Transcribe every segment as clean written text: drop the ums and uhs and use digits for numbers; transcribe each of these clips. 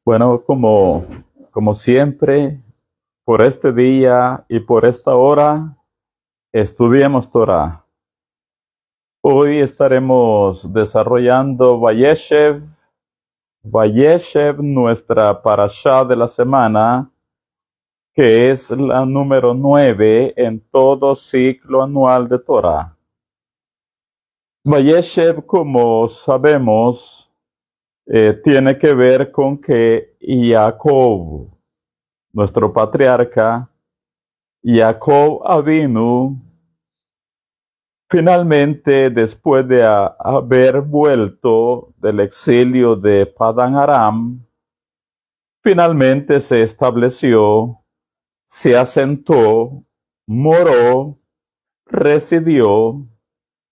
Bueno, como siempre, por este día y por esta hora, estudiemos Torah. Hoy estaremos desarrollando Vayeshev, nuestra parashá de la semana, que es la número 9 en todo ciclo anual de Torah. Vayeshev, como sabemos, tiene que ver con que Jacob, nuestro patriarca, Jacob Avinu, finalmente, después de haber vuelto del exilio de Padán Aram, finalmente se estableció, se asentó, moró, residió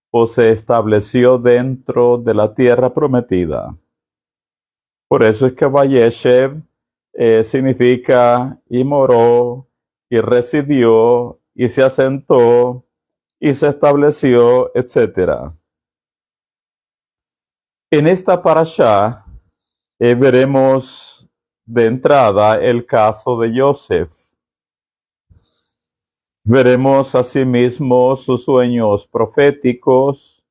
o se estableció dentro de la tierra prometida. Por eso es que Vayeshev significa y moró, y residió, y se asentó, y se estableció, etcétera. En esta parashá veremos de entrada el caso de Yosef. Veremos asimismo sus sueños proféticos,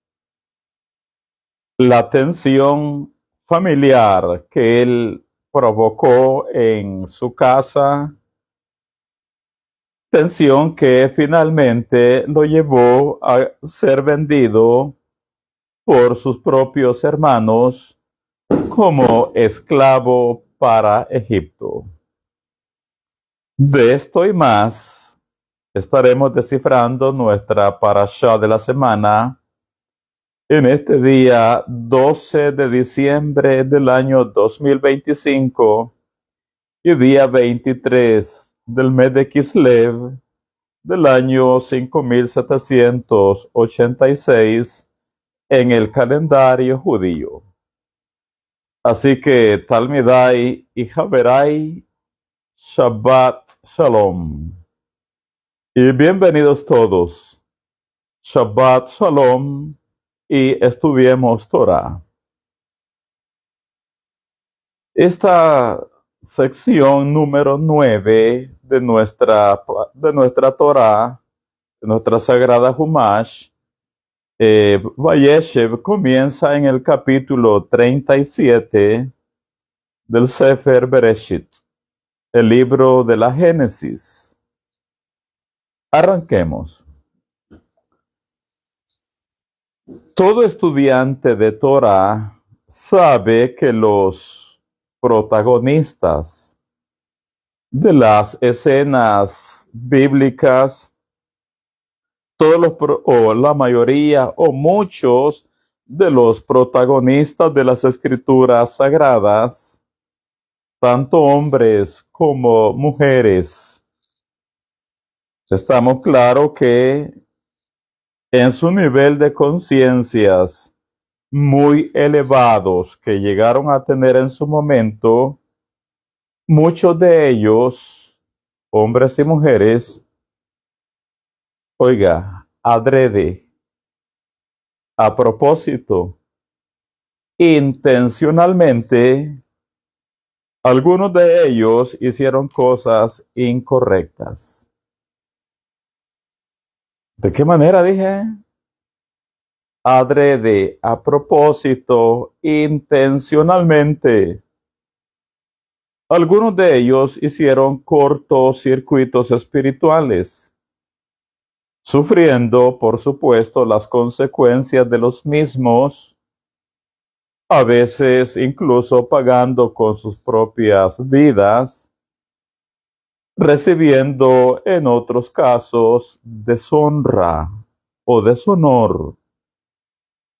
la tensión familiar que él provocó en su casa, tensión que finalmente lo llevó a ser vendido por sus propios hermanos como esclavo para Egipto. De esto y más estaremos descifrando nuestra parashá de la semana en este día 12 de diciembre del año 2025 y día 23 del mes de Kislev del año 5786 en el calendario judío. Así que Talmidai y Haverai, Shabbat Shalom. Y bienvenidos todos. Shabbat Shalom y estudiemos Torah. Esta sección número 9 de nuestra Torah, de nuestra Sagrada Humash, Vayeshev, comienza en el capítulo 37 del Sefer Bereshit, el libro de la Génesis. Arranquemos. Todo estudiante de Torah sabe que los protagonistas de las escenas bíblicas, o la mayoría o muchos de los protagonistas de las escrituras sagradas, tanto hombres como mujeres, estamos claros que en su nivel de conciencias muy elevados que llegaron a tener en su momento, muchos de ellos, hombres y mujeres, oiga, adrede, a propósito, intencionalmente, algunos de ellos hicieron cosas incorrectas. ¿De qué manera dije? Adrede, a propósito, intencionalmente. Algunos de ellos hicieron cortocircuitos espirituales, sufriendo, por supuesto, las consecuencias de los mismos, a veces incluso pagando con sus propias vidas, recibiendo en otros casos deshonra o deshonor,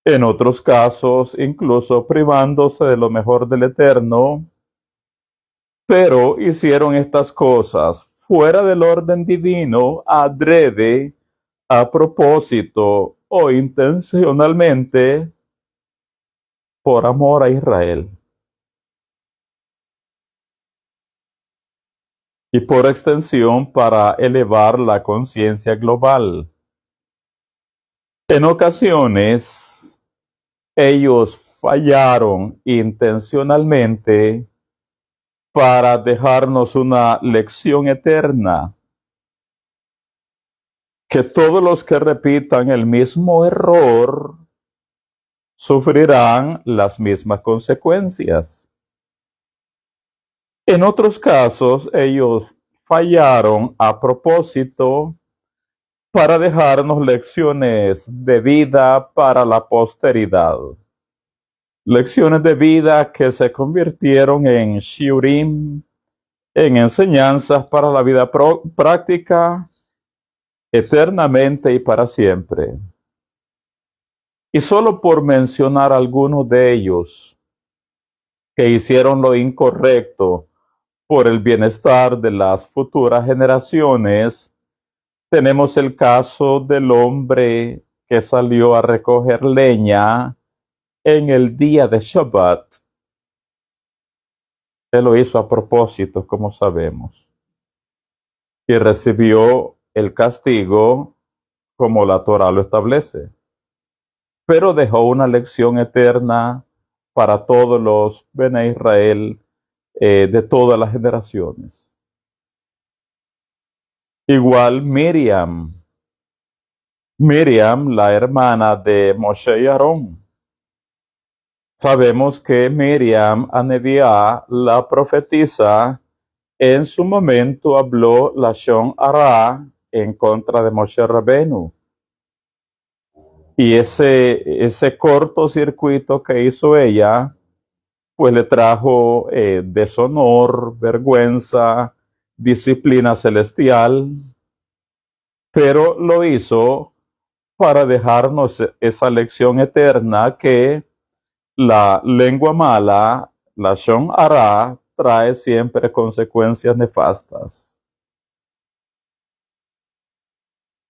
en otros casos incluso privándose de lo mejor del Eterno, pero hicieron estas cosas fuera del orden divino, adrede, a propósito o intencionalmente, por amor a Israel y por extensión para elevar la conciencia global. En ocasiones, ellos fallaron intencionalmente para dejarnos una lección eterna, que todos los que repitan el mismo error sufrirán las mismas consecuencias. En otros casos, ellos fallaron a propósito para dejarnos lecciones de vida para la posteridad. Lecciones de vida que se convirtieron en shiurim, en enseñanzas para la vida práctica, eternamente y para siempre. Y solo por mencionar algunos de ellos que hicieron lo incorrecto por el bienestar de las futuras generaciones, tenemos el caso del hombre que salió a recoger leña en el día de Shabbat. Él lo hizo a propósito, como sabemos, y recibió el castigo como la Torá lo establece, pero dejó una lección eterna para todos los Bene Israel de todas las generaciones. Igual Miriam, la hermana de Moshe y Aarón. Sabemos que Miriam Aneviá, la profetisa, en su momento habló Lashon Hara en contra de Moshe Rabenu. Y ese cortocircuito que hizo ella, pues le trajo deshonor, vergüenza, disciplina celestial, pero lo hizo para dejarnos esa lección eterna que la lengua mala, Lashon Hara, trae siempre consecuencias nefastas.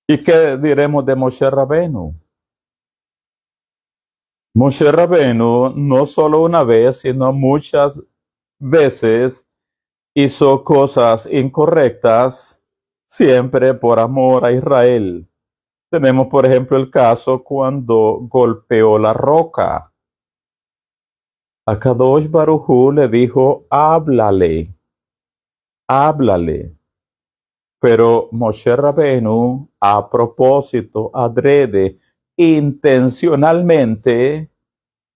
¿Y qué diremos de Moshe Rabenu? Moshe Rabenu no solo una vez, sino muchas veces hizo cosas incorrectas, siempre por amor a Israel. Tenemos, por ejemplo, el caso cuando golpeó la roca. A Kadosh Baruj Hu le dijo, háblale. Pero Moshe Rabenu, a propósito, adrede, intencionalmente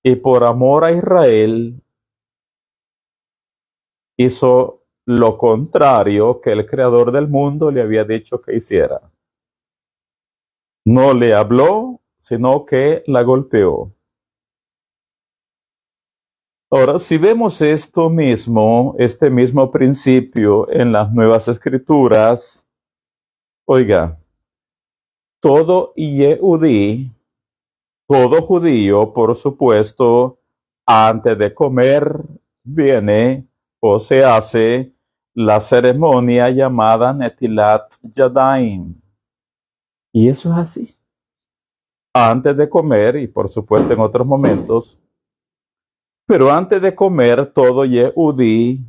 y por amor a Israel, hizo lo contrario que el creador del mundo le había dicho que hiciera. No le habló, sino que la golpeó. Ahora, si vemos esto mismo, este mismo principio en las Nuevas Escrituras, oiga, todo Yehudí, todo judío, por supuesto, antes de comer, viene o se hace la ceremonia llamada Netilat Yadayim. Y eso es así. Antes de comer, y por supuesto en otros momentos, pero antes de comer, todo Yehudí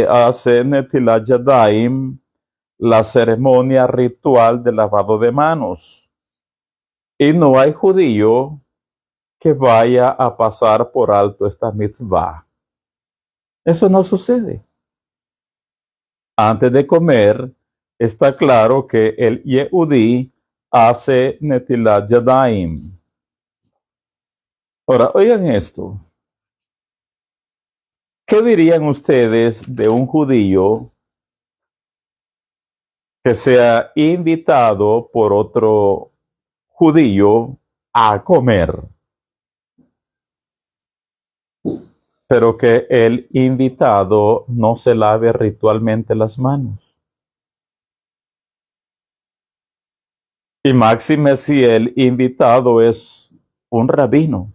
hace Netilat Yadayim, la ceremonia ritual de lavado de manos. Y no hay judío que vaya a pasar por alto esta mitzvah. Eso no sucede. Antes de comer, está claro que el Yehudí hace Netilat Yadayim. Ahora, oigan esto. ¿Qué dirían ustedes de un judío que sea invitado por otro judío a comer, pero que el invitado no se lave ritualmente las manos? Y máxime si el invitado es un rabino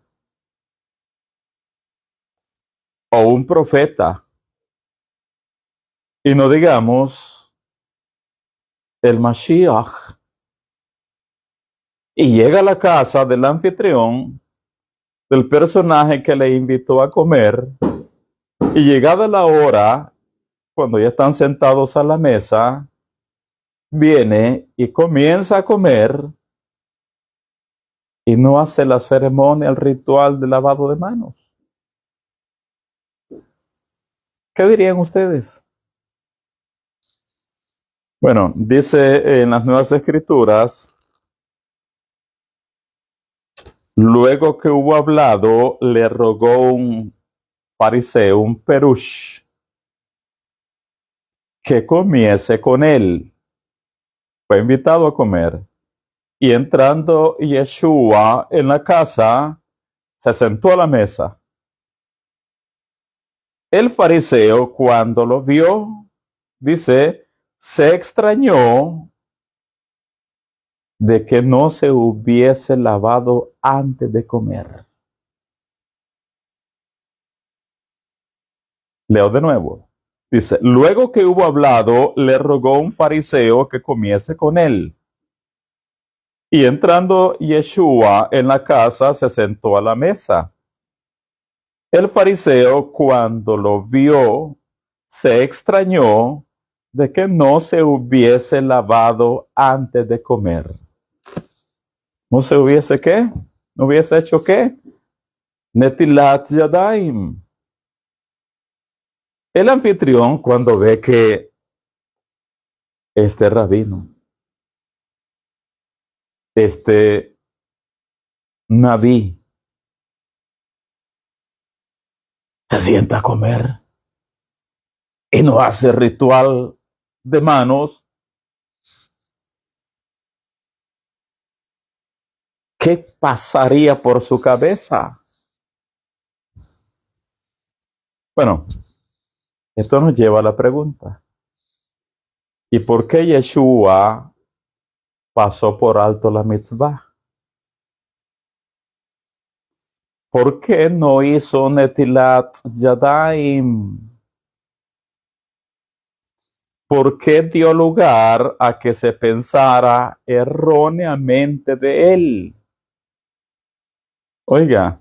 o un profeta. Y no digamos el Mashiach. Y llega a la casa del anfitrión, del personaje que le invitó a comer, y llegada la hora, cuando ya están sentados a la mesa, viene y comienza a comer y no hace la ceremonia, el ritual de lavado de manos. ¿Qué dirían ustedes? Bueno, dice en las Nuevas Escrituras, luego que hubo hablado, le rogó un fariseo, un perush, que comiese con él. Fue invitado a comer. Y entrando Yeshua en la casa, se sentó a la mesa. El fariseo, cuando lo vio, dice, se extrañó de que no se hubiese lavado antes de comer. Leo de nuevo. Dice, luego que hubo hablado, le rogó un fariseo que comiese con él. Y entrando Yeshua en la casa, se sentó a la mesa. El fariseo, cuando lo vio, se extrañó de que no se hubiese lavado antes de comer. ¿No se hubiese qué? ¿No hubiese hecho qué? Netilat Yadayim. El anfitrión, cuando ve que este rabino, este Naví, se sienta a comer y no hace ritual de manos, ¿qué pasaría por su cabeza? Bueno, esto nos lleva a la pregunta. ¿Y por qué Yeshua pasó por alto la mitzvah? ¿Por qué no hizo Netilat Yadayim? ¿Por qué dio lugar a que se pensara erróneamente de él? Oiga,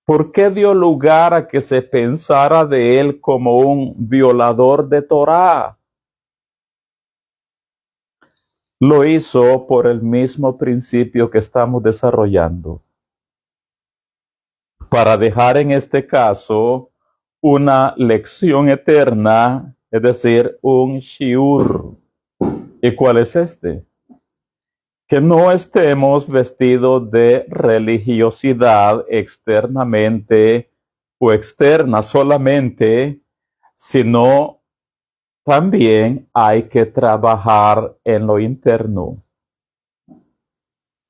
¿por qué dio lugar a que se pensara de él como un violador de Torá? Lo hizo por el mismo principio que estamos desarrollando, para dejar en este caso una lección eterna, es decir, un shiur. ¿Y cuál es este? Que no estemos vestidos de religiosidad externamente o externa solamente, sino también hay que trabajar en lo interno.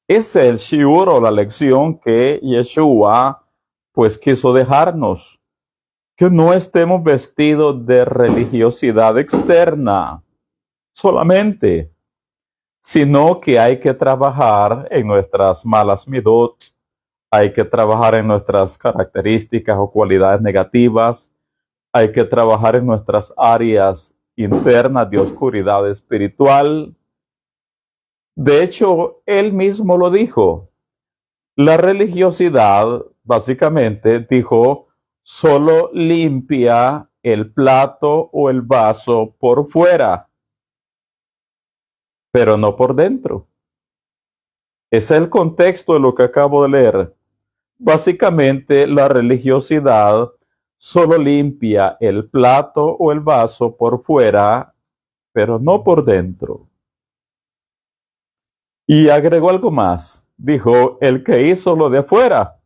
Es el shiur o la lección que Yeshua pues quiso dejarnos. Que no estemos vestidos de religiosidad externa solamente, sino que hay que trabajar en nuestras malas midot, hay que trabajar en nuestras características o cualidades negativas, hay que trabajar en nuestras áreas internas de oscuridad espiritual. De hecho, él mismo lo dijo. La religiosidad, básicamente, dijo, solo limpia el plato o el vaso por fuera, pero no por dentro. Ese es el contexto de lo que acabo de leer. Básicamente, la religiosidad solo limpia el plato o el vaso por fuera, pero no por dentro. Y agregó algo más. Dijo, el que hizo lo de afuera,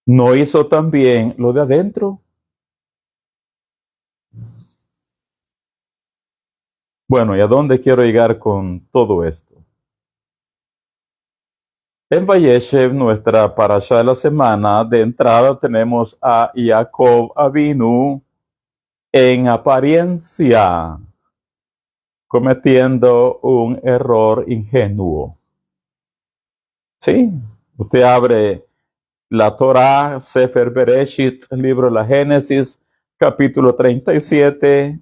¿no hizo también lo de adentro? Bueno, ¿y a dónde quiero llegar con todo esto? En Vayeshev, nuestra parasha de la semana, de entrada tenemos a Jacob Avinu en apariencia cometiendo un error ingenuo. Sí, usted abre la Torá, Sefer Bereshit, el libro de la Génesis, capítulo 37,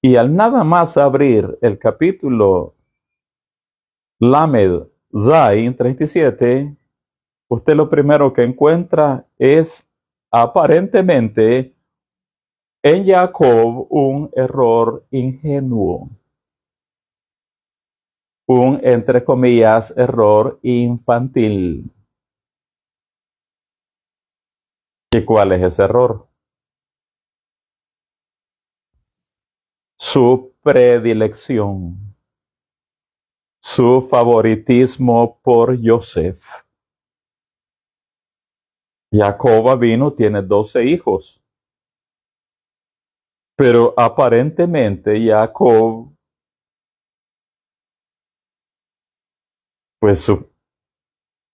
y al nada más abrir el capítulo Lamed Zain 37, usted lo primero que encuentra es aparentemente en Jacob un error ingenuo. un, entre comillas, error infantil. ¿Y cuál es ese error? Su predilección, su favoritismo por Joseph. Jacob vino, tiene 12 hijos, pero aparentemente Jacob, pues su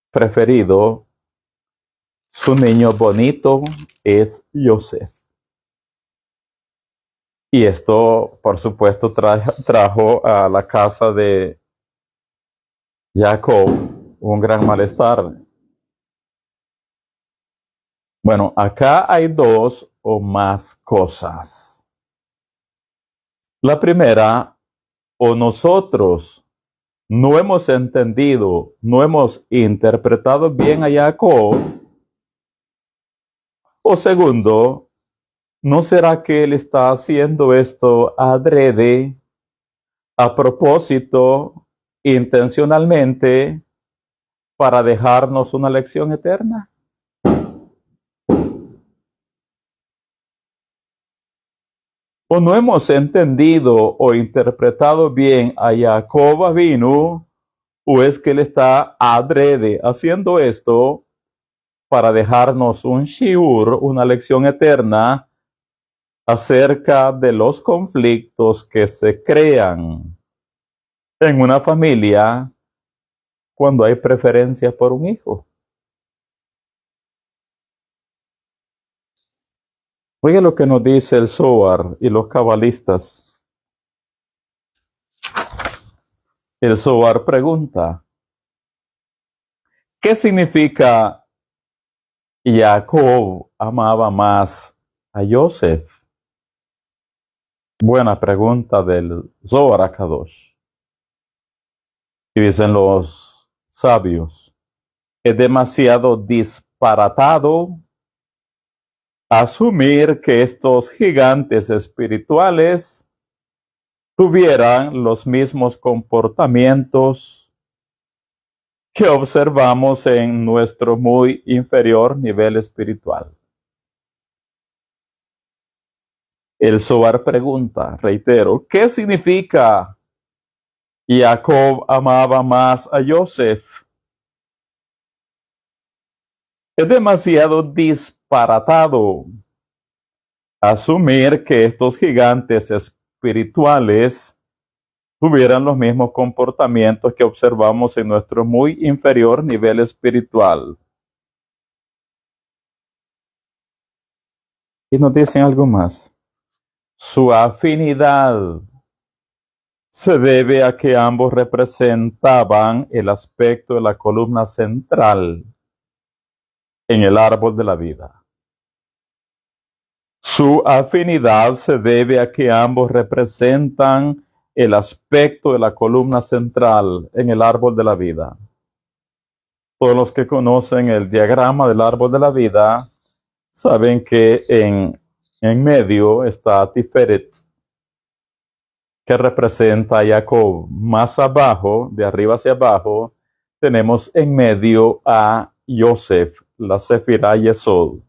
preferido, su niño bonito es Joseph. Y esto, por supuesto, trajo a la casa de Jacob un gran malestar. Bueno, acá hay dos o más cosas. La primera, o nosotros no hemos entendido, no hemos interpretado bien a Jacob, o segundo, ¿no será que él está haciendo esto adrede, a propósito, intencionalmente, para dejarnos una lección eterna? ¿O no hemos entendido o interpretado bien a Jacob Avinu, o es que él está adrede haciendo esto para dejarnos un shiur, una lección eterna acerca de los conflictos que se crean en una familia cuando hay preferencia por un hijo? Oiga lo que nos dice el Zohar y los cabalistas. El Zohar pregunta, ¿qué significa Jacob amaba más a Joseph? Buena pregunta del Zohar HaKadosh. Y dicen los sabios, es demasiado disparatado asumir que estos gigantes espirituales tuvieran los mismos comportamientos que observamos en nuestro muy inferior nivel espiritual. El Zohar pregunta, reitero, ¿qué significa Jacob amaba más a Joseph? Es demasiado disparatado asumir que estos gigantes espirituales tuvieran los mismos comportamientos que observamos en nuestro muy inferior nivel espiritual. Y nos dicen algo más. Su afinidad se debe a que ambos representaban el aspecto de la columna central en el árbol de la vida. Su afinidad se debe a que ambos representan el aspecto de la columna central en el árbol de la vida. Todos los que conocen el diagrama del árbol de la vida saben que en medio está Tiferet, que representa a Jacob. Más abajo, de arriba hacia abajo, tenemos en medio a Joseph, la Sefirá Yesod.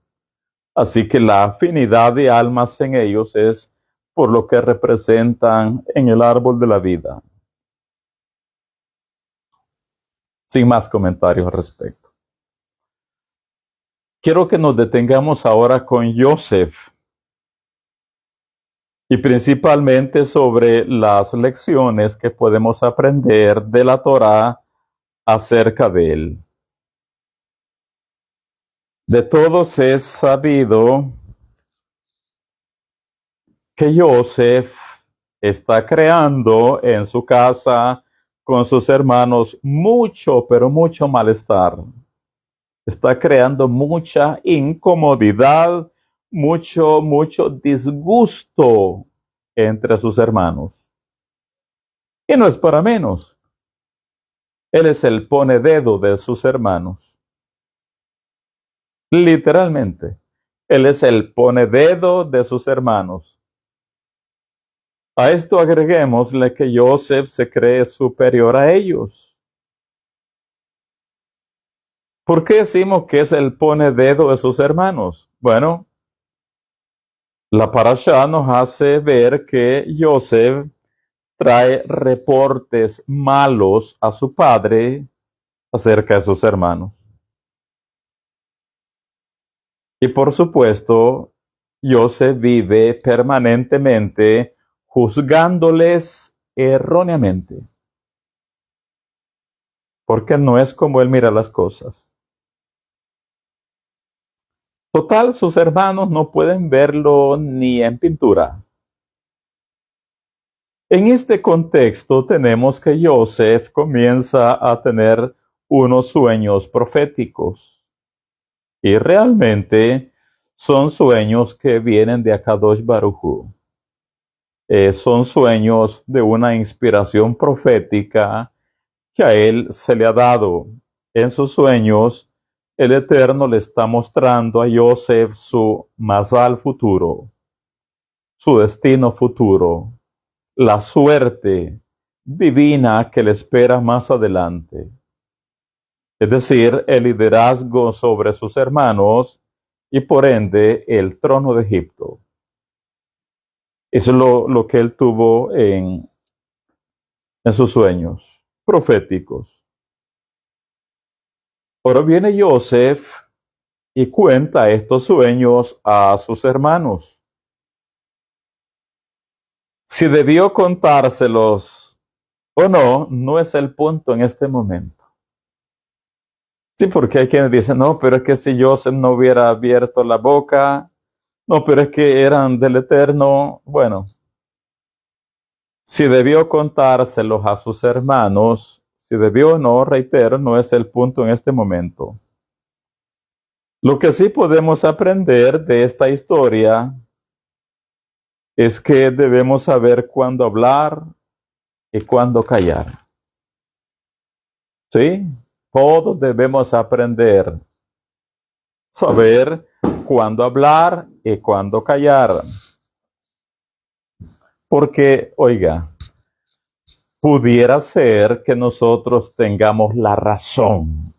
Así que la afinidad de almas en ellos es por lo que representan en el árbol de la vida. Sin más comentarios al respecto. Quiero que nos detengamos ahora con Joseph y principalmente sobre las lecciones que podemos aprender de la Torá acerca de él. De todos es sabido que Joseph está creando en su casa con sus hermanos mucho, pero mucho malestar. Está creando mucha incomodidad, mucho disgusto entre sus hermanos. Y no es para menos. Él es el pone dedo de sus hermanos. Literalmente. Él es el pone dedo de sus hermanos. A esto agreguémosle que Joseph se cree superior a ellos. ¿Por qué decimos que es el pone dedo de sus hermanos? Bueno, la parashá nos hace ver que Joseph trae reportes malos a su padre acerca de sus hermanos. Y por supuesto, Joseph vive permanentemente juzgándoles erróneamente, porque no es como él mira las cosas. Total, sus hermanos no pueden verlo ni en pintura. En este contexto tenemos que Joseph comienza a tener unos sueños proféticos. Y realmente son sueños que vienen de Akadosh Baruj Hu. Son sueños de una inspiración profética que a él se le ha dado. En sus sueños, el Eterno le está mostrando a Joseph su mazal futuro, su destino futuro, la suerte divina que le espera más adelante. Es decir, el liderazgo sobre sus hermanos y por ende el trono de Egipto. Eso es lo que él tuvo en sus sueños proféticos. Ahora viene Joseph y cuenta estos sueños a sus hermanos. Si debió contárselos o no, no es el punto en este momento. Sí, porque hay quienes dicen, no, pero es que si Joseph no hubiera abierto la boca, no, pero es que eran del Eterno. Bueno, si debió contárselos a sus hermanos, si debió o no, reitero, no es el punto en este momento. Lo que sí podemos aprender de esta historia es que debemos saber cuándo hablar y cuándo callar. ¿Sí? Todos debemos aprender, saber cuándo hablar y cuándo callar. Porque, oiga, pudiera ser que nosotros tengamos la razón.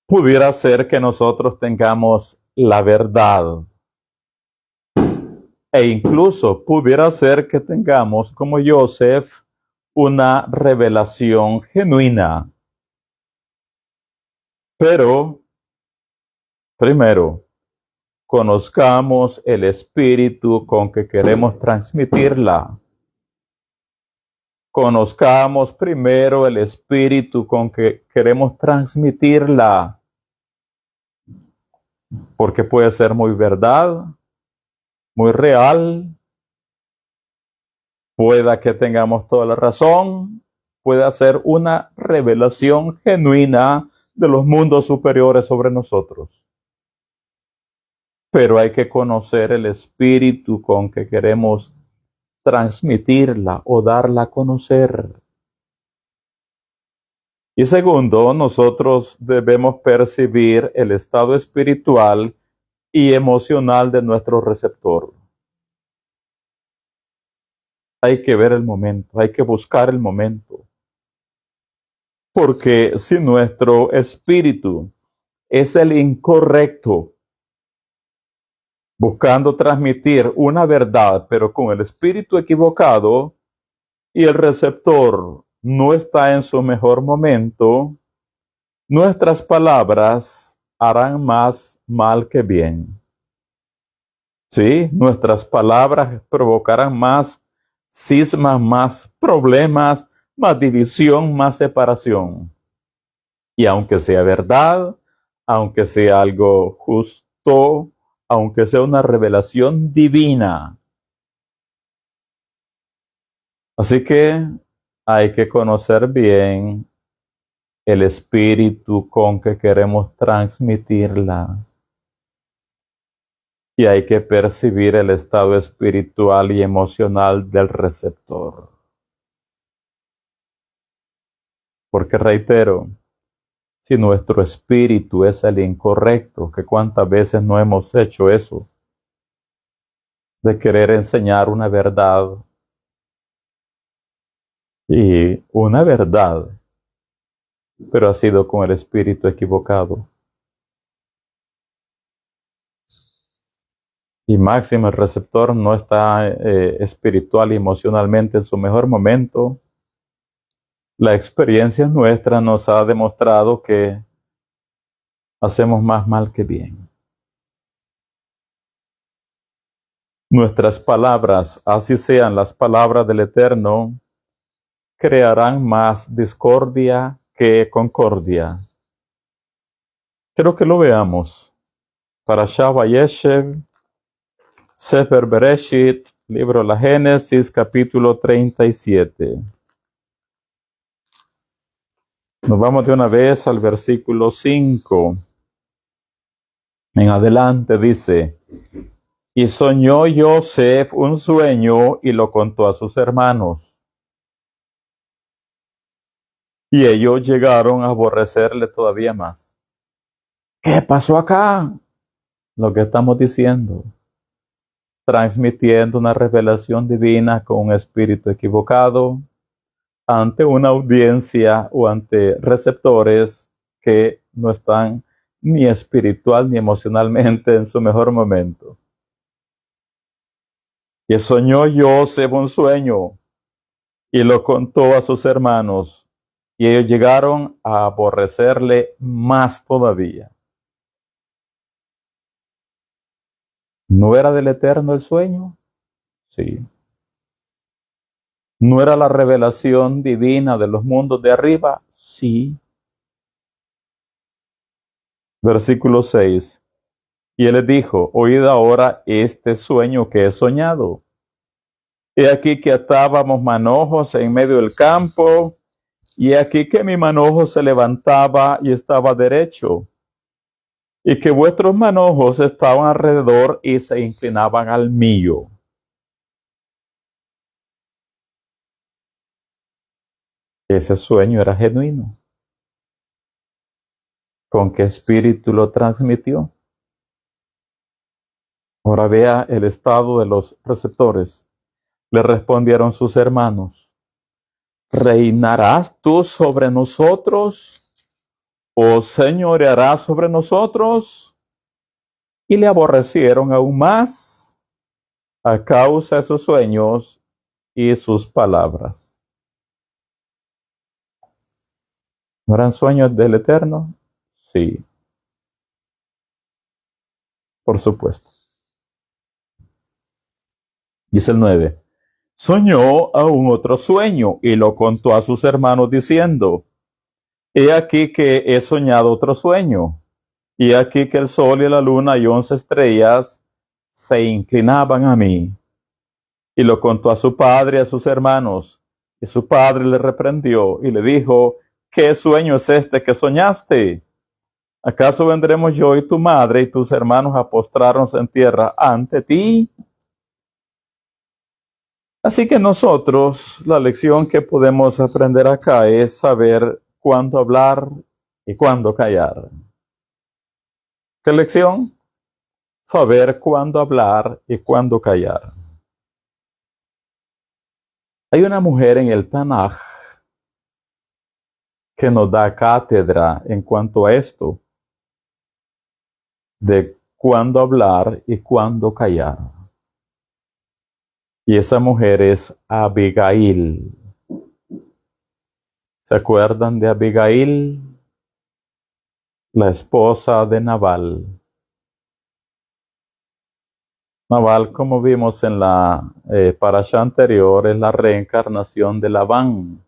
Pudiera ser que nosotros tengamos la verdad. E incluso pudiera ser que tengamos, como Joseph, una revelación genuina. Pero, primero, conozcamos el espíritu con que queremos transmitirla. Conozcamos primero el espíritu con que queremos transmitirla. Porque puede ser muy verdad, muy real. Pueda que tengamos toda la razón. Puede ser una revelación genuina de los mundos superiores sobre nosotros. Pero hay que conocer el espíritu con que queremos transmitirla o darla a conocer. Y segundo, nosotros debemos percibir el estado espiritual y emocional de nuestro receptor. Hay que ver el momento, hay que buscar el momento. Porque si nuestro espíritu es el incorrecto, buscando transmitir una verdad, pero con el espíritu equivocado, y el receptor no está en su mejor momento, nuestras palabras harán más mal que bien. Sí, nuestras palabras provocarán más cismas, más problemas, más división, más separación. Y aunque sea verdad, aunque sea algo justo, aunque sea una revelación divina. Así que hay que conocer bien el espíritu con que queremos transmitirla. Y hay que percibir el estado espiritual y emocional del receptor. Porque reitero, si nuestro espíritu es el incorrecto, que cuántas veces no hemos hecho eso, de querer enseñar una verdad, y una verdad, pero ha sido con el espíritu equivocado. Y máximo el receptor no está espiritual y emocionalmente en su mejor momento. La experiencia nuestra nos ha demostrado que hacemos más mal que bien. Nuestras palabras, así sean las palabras del Eterno, crearán más discordia que concordia. Quiero que lo veamos. Parashá Vayeshev, Sefer Bereshit, libro de la Génesis, capítulo 37. Nos vamos de una vez al versículo 5. En adelante dice: Y soñó Yosef un sueño y lo contó a sus hermanos. Y ellos llegaron a aborrecerle todavía más. ¿Qué pasó acá? Lo que estamos diciendo. Transmitiendo una revelación divina con un espíritu equivocado ante una audiencia o ante receptores que no están ni espiritual ni emocionalmente en su mejor momento. Y soñó Yosef un sueño y lo contó a sus hermanos, y ellos llegaron a aborrecerle más todavía. ¿No era del Eterno el sueño? Sí. ¿No era la revelación divina de los mundos de arriba? Sí. Versículo 6. Y él les dijo: oíd ahora este sueño que he soñado. He aquí que atábamos manojos en medio del campo, y he aquí que mi manojo se levantaba y estaba derecho, y que vuestros manojos estaban alrededor y se inclinaban al mío. Ese sueño era genuino. ¿Con qué espíritu lo transmitió? Ahora vea el estado de los receptores. Le respondieron sus hermanos: ¿reinarás tú sobre nosotros, o señorearás sobre nosotros? Y le aborrecieron aún más a causa de sus sueños y sus palabras. ¿No eran sueños del Eterno? Sí, por supuesto. Dice el 9. Soñó aún otro sueño y lo contó a sus hermanos diciendo: he aquí que he soñado otro sueño, y aquí que el sol y la luna y 11 estrellas se inclinaban a mí. Y lo contó a su padre y a sus hermanos, y su padre le reprendió y le dijo: ¿qué sueño es este que soñaste? ¿Acaso vendremos yo y tu madre y tus hermanos a postrarnos en tierra ante ti? Así que nosotros, la lección que podemos aprender acá es saber cuándo hablar y cuándo callar. ¿Qué lección? Saber cuándo hablar y cuándo callar. Hay una mujer en el Tanaj que nos da cátedra en cuanto a esto, de cuándo hablar y cuándo callar. Y esa mujer es Abigail. ¿Se acuerdan de Abigail? La esposa de Nabal. Nabal, como vimos en la parasha anterior, es la reencarnación de Labán.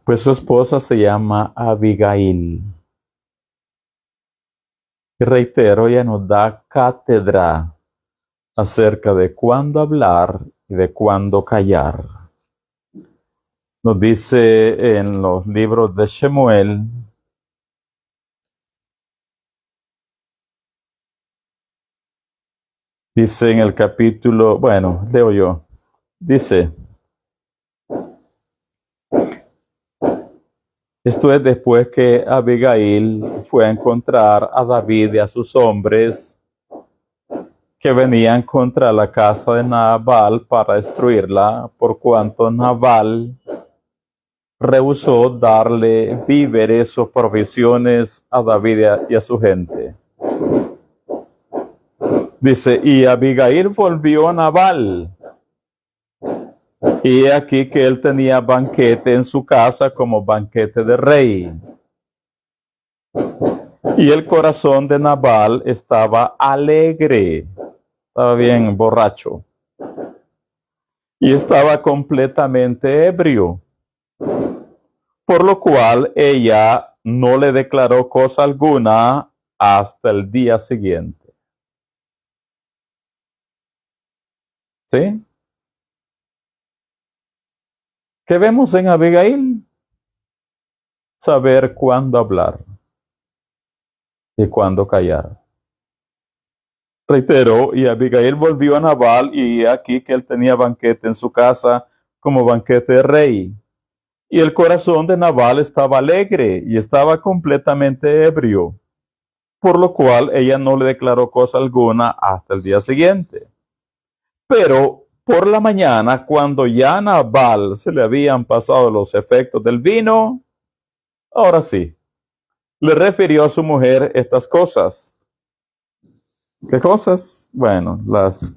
Pues su esposa se llama Abigail. Y reitero, ella nos da cátedra acerca de cuándo hablar y de cuándo callar. Nos dice en los libros de Shemuel, dice en el capítulo, bueno, leo yo, dice: Esto es después que Abigail fue a encontrar a David y a sus hombres que venían contra la casa de Nabal para destruirla, por cuanto Nabal rehusó darle víveres o provisiones a David y a su gente. Dice, y Abigail volvió a Nabal, y aquí que él tenía banquete en su casa como banquete de rey. Y el corazón de Nabal estaba alegre, estaba bien borracho, y estaba completamente ebrio, por lo cual ella no le declaró cosa alguna hasta el día siguiente. ¿Sí? ¿Qué vemos en Abigail? Saber cuándo hablar y cuándo callar. Reitero, y Abigail volvió a Nabal, y aquí que él tenía banquete en su casa como banquete de rey. Y el corazón de Nabal estaba alegre y estaba completamente ebrio, por lo cual ella no le declaró cosa alguna hasta el día siguiente. Pero por la mañana, cuando ya a Nabal se le habían pasado los efectos del vino, ahora sí, le refirió a su mujer estas cosas. ¿Qué cosas? Bueno, las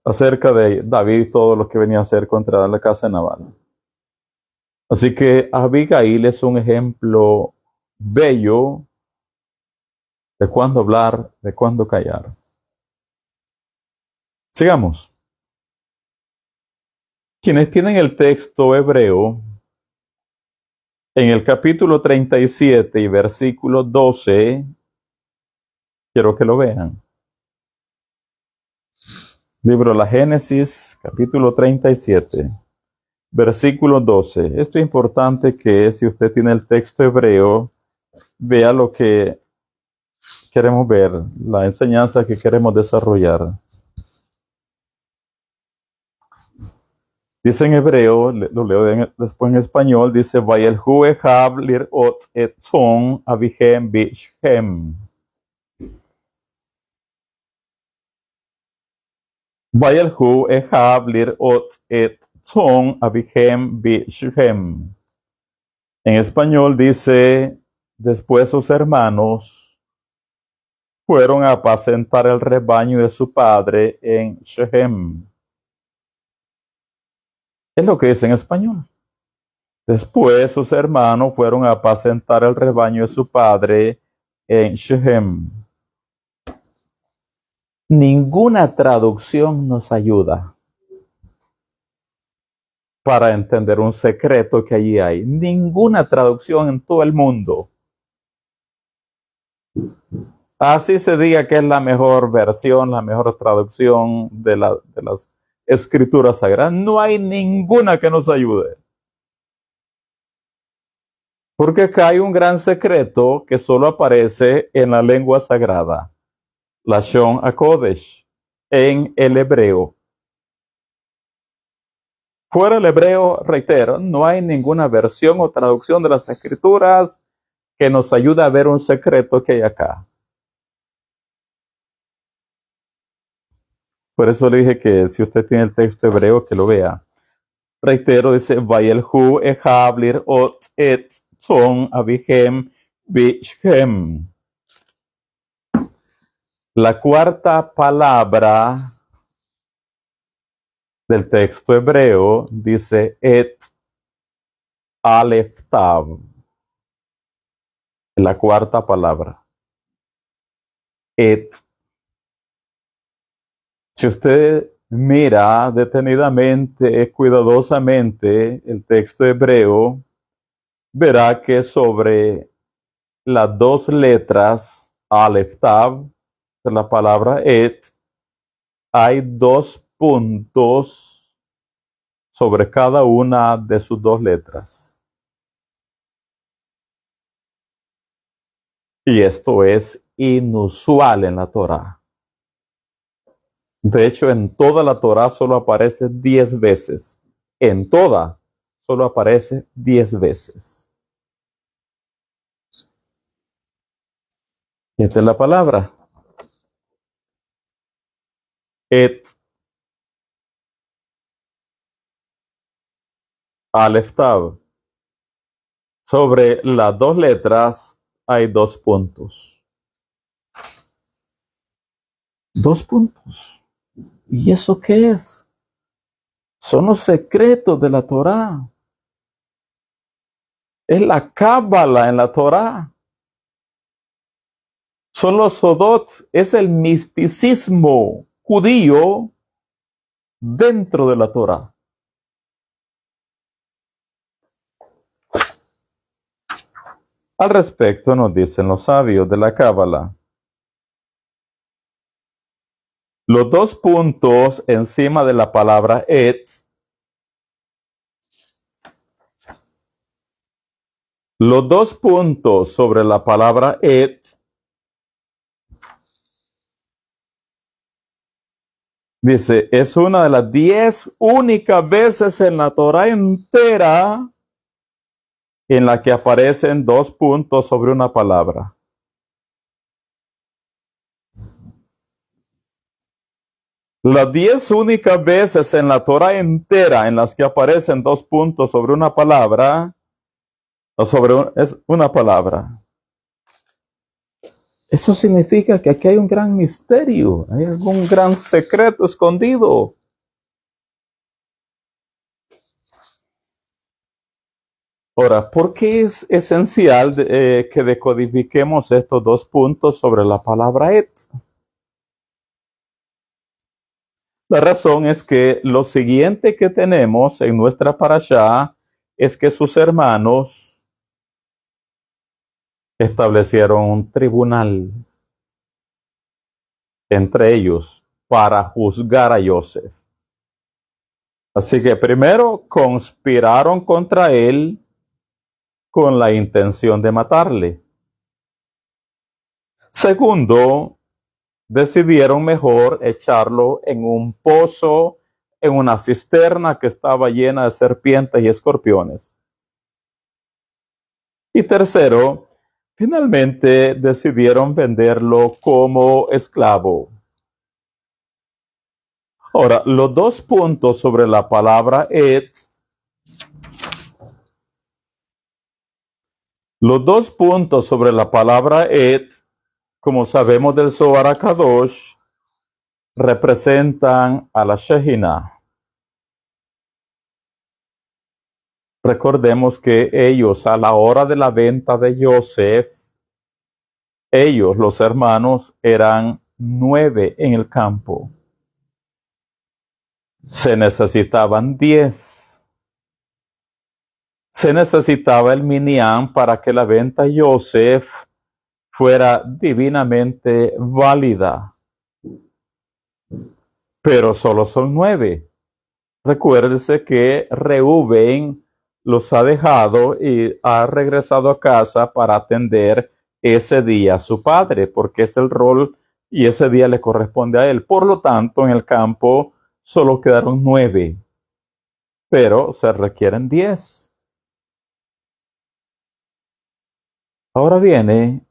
acerca de David y todo lo que venía a hacer contra la casa de Nabal. Así que Abigail es un ejemplo bello de cuándo hablar, de cuándo callar. Sigamos. Quienes tienen el texto hebreo, en el capítulo 37 y versículo 12, quiero que lo vean. Libro de la Génesis, capítulo 37, versículo 12. Esto es importante que si usted tiene el texto hebreo, vea lo que queremos ver, la enseñanza que queremos desarrollar. Dice en hebreo, lo leo después en español, dice, Vayelhu Ehab lirot et tzon avihem bishhem. Vayelhu Ehab lirot et tzon avihem bishhem. En español dice, después sus hermanos fueron a apacentar el rebaño de su padre en Shechem. Es lo que dice en español. Después sus hermanos fueron a apacentar el rebaño de su padre en Shechem. Ninguna traducción nos ayuda para entender un secreto que allí hay. Ninguna traducción en todo el mundo. Así se diga que es la mejor versión, la mejor traducción de las escrituras sagradas. No hay ninguna que nos ayude. Porque acá hay un gran secreto que solo aparece en la lengua sagrada, Lashon HaKodesh, en el hebreo. Fuera del hebreo, reitero, no hay ninguna versión o traducción de las escrituras que nos ayude a ver un secreto que hay acá. Por eso le dije que si usted tiene el texto hebreo, que lo vea. Reitero, dice, Vayelhu Ehab lirot et tzon avihem bishchem. La cuarta palabra del texto hebreo dice et alef tav. La cuarta palabra. Et. Si usted mira detenidamente, cuidadosamente el texto hebreo, verá que sobre las dos letras alef tav de la palabra et hay dos puntos sobre cada una de sus dos letras. Y esto es inusual en la Torá. De hecho, en toda la Torá solo aparece 10 veces. En toda solo aparece 10 veces. Esta es la palabra. Et Aleph Tav. Sobre las dos letras hay 2 puntos. 2 puntos. ¿Y eso qué es? Son los secretos de la Torá. Es la cábala en la Torá. Son los sodot, es el misticismo judío dentro de la Torá. Al respecto nos dicen los sabios de la cábala. Los 2 puntos encima de la palabra et, los 2 puntos sobre la palabra et, dice, es una de las 10 únicas veces en la Torá entera en la que aparecen 2 puntos sobre una palabra. Las 10 únicas veces en la Torá entera en las que aparecen 2 puntos sobre una palabra, es una palabra. Eso significa que aquí hay un gran misterio, hay un gran secreto escondido. Ahora, ¿por qué es esencial que decodifiquemos estos 2 puntos sobre la palabra et? La razón es que lo siguiente que tenemos en nuestra parashá es que sus hermanos establecieron un tribunal entre ellos para juzgar a Yosef. Así que primero conspiraron contra él con la intención de matarle. Segundo, decidieron mejor echarlo en un pozo, en una cisterna que estaba llena de serpientes y escorpiones. Y tercero, finalmente decidieron venderlo como esclavo. Ahora, los 2 puntos sobre la palabra et, los 2 puntos sobre la palabra et, como sabemos del Zohar HaKadosh, representan a la Shejina. Recordemos que ellos, a la hora de la venta de Yosef, ellos, los hermanos, eran 9 en el campo. Se necesitaban 10. Se necesitaba el minyan para que la venta de Yosef fuera divinamente válida. Pero solo son 9. Recuérdese que Reuben los ha dejado y ha regresado a casa para atender ese día a su padre, porque es el rol y ese día le corresponde a él. Por lo tanto, en el campo solo quedaron 9, pero se requieren 10. Ahora viene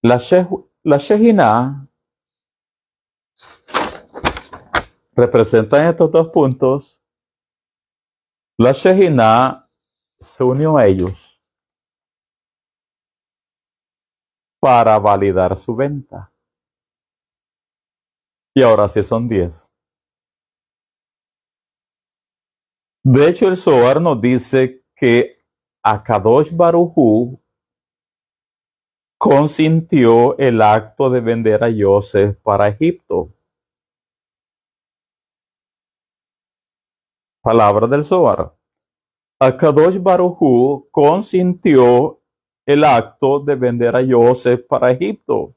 la Shejina. Representan estos 2 puntos. La Shejina se unió a ellos para validar su venta. Y ahora sí son 10. De hecho, el Zohar nos dice que Akadosh Baruj Hu consintió el acto de vender a Yosef para Egipto. Palabra del Zohar. Akadosh Baruj Hu consintió el acto de vender a Yosef para Egipto.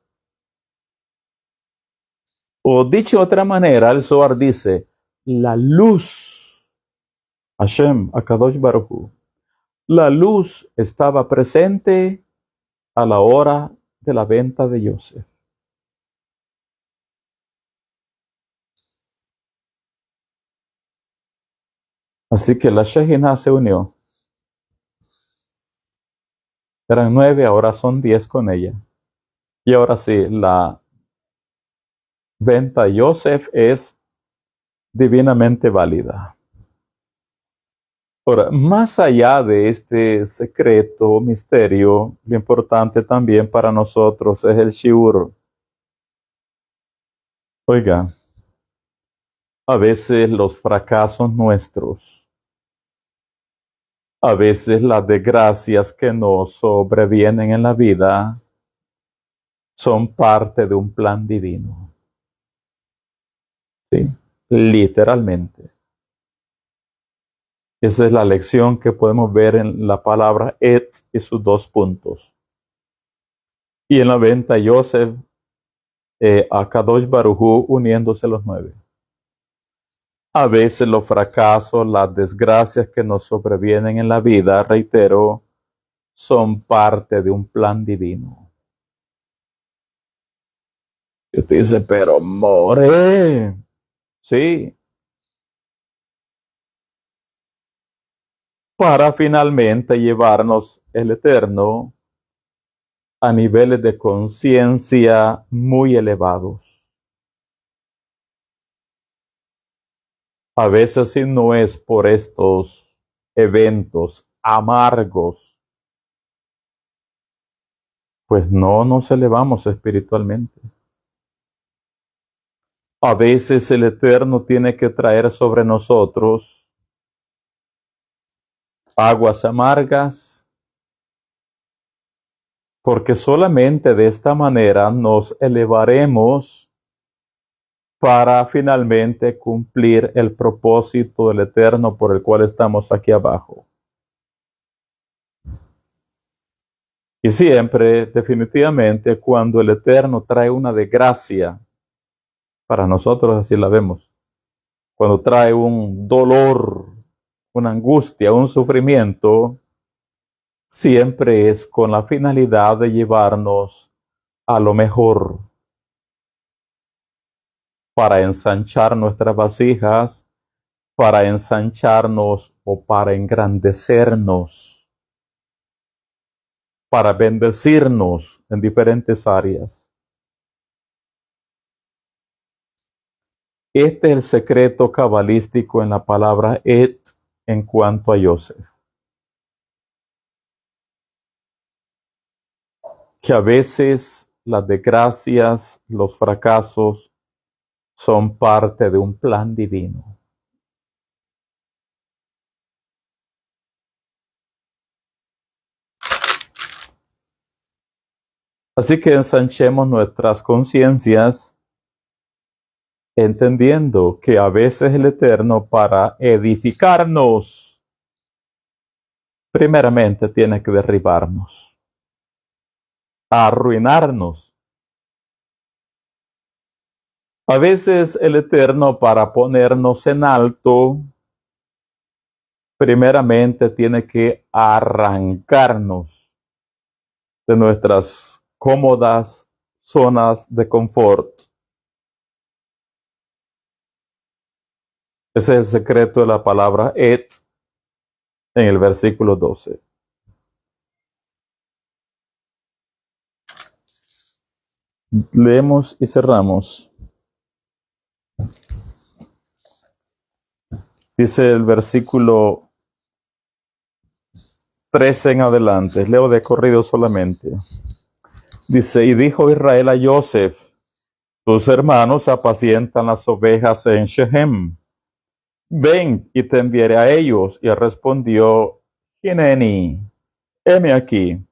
O dicho de otra manera, el Zohar dice, la luz, Hashem, Akadosh Baruj Hu, la luz estaba presente a la hora de la venta de Yosef. Así que la Shejina se unió. Eran 9, ahora son 10 con ella. Y ahora sí, la venta Yosef es divinamente válida. Ahora, más allá de este secreto, misterio, lo importante también para nosotros es el shiur. Oiga, a veces los fracasos nuestros, a veces las desgracias que nos sobrevienen en la vida son parte de un plan divino. ¿Sí? Literalmente. Esa es la lección que podemos ver en la palabra et y sus dos puntos. Y en la venta Yosef, a Kadosh Baruj Hu uniéndose los 9. A veces los fracasos, las desgracias que nos sobrevienen en la vida, reitero, son parte de un plan divino. Y usted dice, pero more, sí, para finalmente llevarnos el Eterno a niveles de conciencia muy elevados. A veces si no es por estos eventos amargos, pues no nos elevamos espiritualmente. A veces el Eterno tiene que traer sobre nosotros aguas amargas, porque solamente de esta manera nos elevaremos para finalmente cumplir el propósito del Eterno por el cual estamos aquí abajo. Y siempre, definitivamente, cuando el Eterno trae una desgracia, para nosotros así la vemos, cuando trae un dolor, una angustia, un sufrimiento, siempre es con la finalidad de llevarnos a lo mejor, para ensanchar nuestras vasijas, para ensancharnos o para engrandecernos, para bendecirnos en diferentes áreas. Este es el secreto cabalístico en la palabra et en cuanto a Yosef. Que a veces las desgracias, los fracasos son parte de un plan divino. Así que ensanchemos nuestras conciencias, entendiendo que a veces el Eterno, para edificarnos, primeramente tiene que derribarnos, arruinarnos. A veces el Eterno, para ponernos en alto, primeramente tiene que arrancarnos de nuestras cómodas zonas de confort. Ese es el secreto de la palabra et en el versículo 12. Leemos y cerramos. Dice el versículo 13 en adelante, leo de corrido solamente. Dice, y dijo Israel a Yosef, tus hermanos apacientan las ovejas en Shechem. Ven y te enviaré a ellos. Y respondió, Hineni, heme aquí.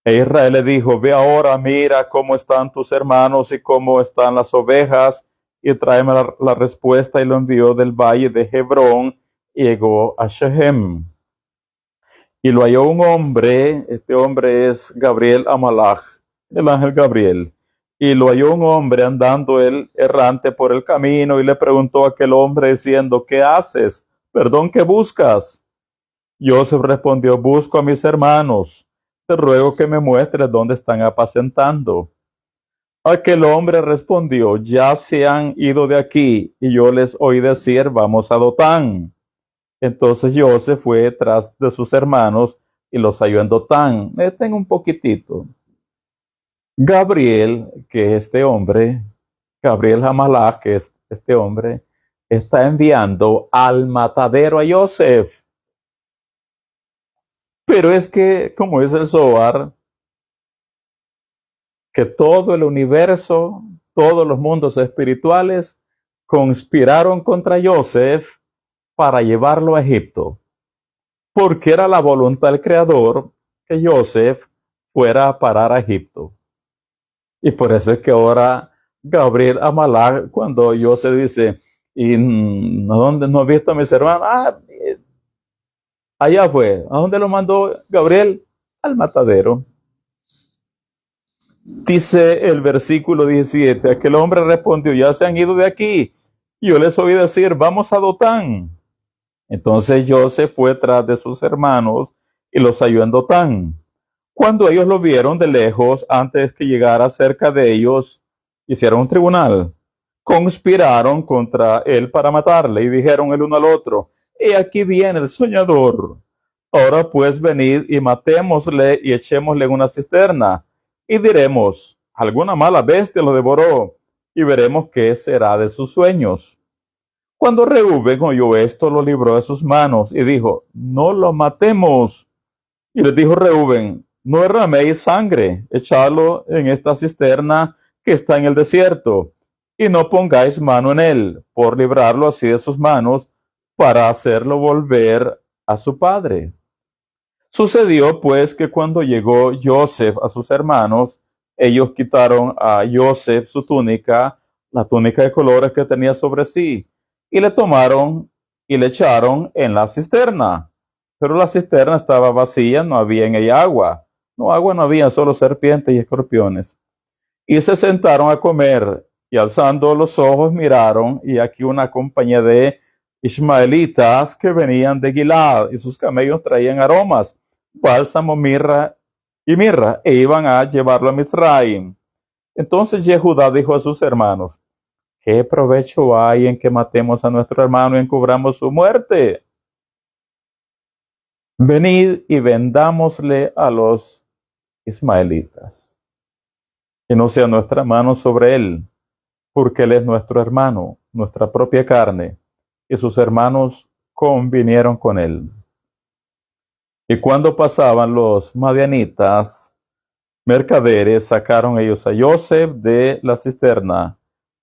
E Israel le dijo, ve ahora, mira cómo están tus hermanos y cómo están las ovejas, y tráeme la respuesta. Y lo envió del valle de Hebrón, y llegó a Shechem. Y lo halló un hombre, este hombre es Gabriel Amalach, el ángel Gabriel. Y lo halló un hombre andando él errante por el camino, y le preguntó a aquel hombre diciendo, ¿qué haces? Perdón, ¿qué buscas? Joseph respondió, busco a mis hermanos, te ruego que me muestres dónde están apacentando. Aquel hombre respondió, ya se han ido de aquí, y yo les oí decir, vamos a Dotán. Entonces Joseph fue tras de sus hermanos y los halló en Dotán. Tengo un poquitito. Gabriel, que es este hombre, Gabriel Hamalach, que es este hombre, está enviando al matadero a Yosef. Pero es que, como dice el Zohar, que todo el universo, todos los mundos espirituales conspiraron contra Yosef para llevarlo a Egipto, porque era la voluntad del Creador que Yosef fuera a parar a Egipto. Y por eso es que ahora Gabriel Amalá, cuando Yosef dice, ¿y dónde no he visto a mis hermanos? Allá fue. ¿A dónde lo mandó Gabriel? Al matadero. Dice el versículo 17, aquel hombre respondió, ya se han ido de aquí. Y yo les oí decir, vamos a Dotán. Entonces José fue tras de sus hermanos y los halló en Dotán. Cuando ellos lo vieron de lejos, antes que llegara cerca de ellos, hicieron un tribunal. Conspiraron contra él para matarle y dijeron el uno al otro, he aquí viene el soñador. Ahora pues venid y matémosle y echémosle en una cisterna. Y diremos, alguna mala bestia lo devoró, y veremos qué será de sus sueños. Cuando Reuben oyó esto, lo libró de sus manos y dijo, no lo matemos. Y les dijo Reuben, no derraméis sangre, echadlo en esta cisterna que está en el desierto, y no pongáis mano en él, por librarlo así de sus manos, para hacerlo volver a su padre. Sucedió pues que cuando llegó Joseph a sus hermanos, ellos quitaron a Joseph su túnica, la túnica de colores que tenía sobre sí, y le tomaron y le echaron en la cisterna. Pero la cisterna estaba vacía, no había en ella agua. No agua no había, solo serpientes y escorpiones. Y se sentaron a comer, y alzando los ojos miraron, y aquí una compañía de ismaelitas que venían de Gilad, y sus camellos traían aromas, bálsamo, mirra, e iban a llevarlo a Mizraim. Entonces Jehudá dijo a sus hermanos, ¿qué provecho hay en que matemos a nuestro hermano y encubramos su muerte? Venid y vendámosle a los ismaelitas, que no sea nuestra mano sobre él, porque él es nuestro hermano, nuestra propia carne, y sus hermanos convinieron con él. Y cuando pasaban los madianitas, mercaderes, sacaron ellos a Joseph de la cisterna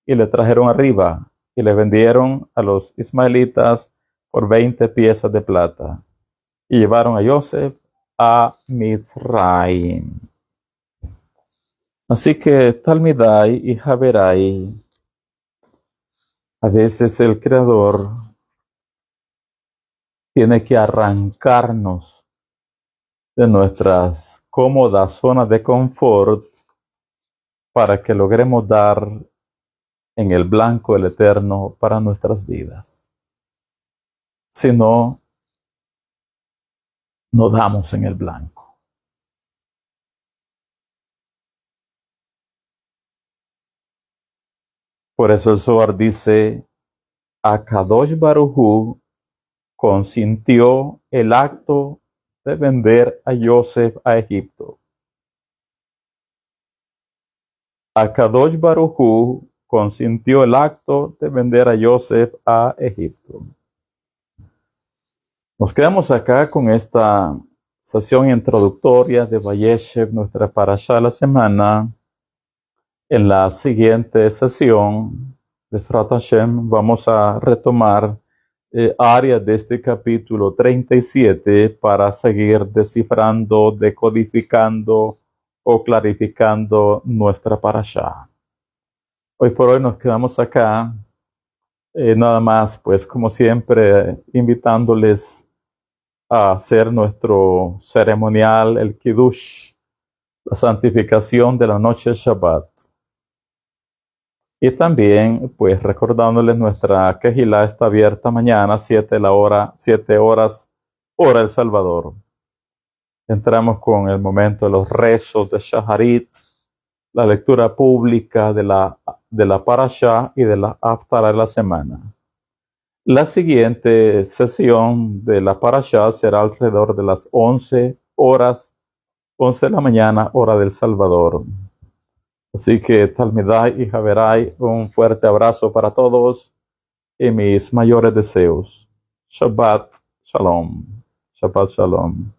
y le trajeron arriba y le vendieron a los ismaelitas por 20 piezas de plata y llevaron a Joseph a Mizraim. Así que Talmidai y Javerai, a veces el Creador tiene que arrancarnos de nuestras cómodas zonas de confort para que logremos dar en el blanco del Eterno para nuestras vidas. Si no, no damos en el blanco. Por eso el Zohar dice, Akadosh Baruj Hu consintió el acto de vender a Joseph a Egipto. Akadosh Baruj Hu consintió el acto de vender a Joseph a Egipto. Nos quedamos acá con esta sesión introductoria de Vayeshev, nuestra parashá de la semana. En la siguiente sesión, Besrat Hashem, vamos a retomar áreas de este capítulo 37 para seguir descifrando, decodificando o clarificando nuestra parashá. Hoy por hoy nos quedamos acá, nada más, pues como siempre, invitándoles a hacer nuestro ceremonial, el Kiddush, la santificación de la noche de Shabbat. Y también, pues recordándoles, nuestra Kehilá está abierta mañana, 7 horas, hora El Salvador. Entramos con el momento de los rezos de Shaharit, la lectura pública de la Parashá y de la Haftará de la semana. La siguiente sesión de la Parashá será alrededor de las 11 horas, 11 de la mañana, hora del Salvador. Así que Talmidai y Javerai, un fuerte abrazo para todos y mis mayores deseos. Shabbat Shalom. Shabbat Shalom.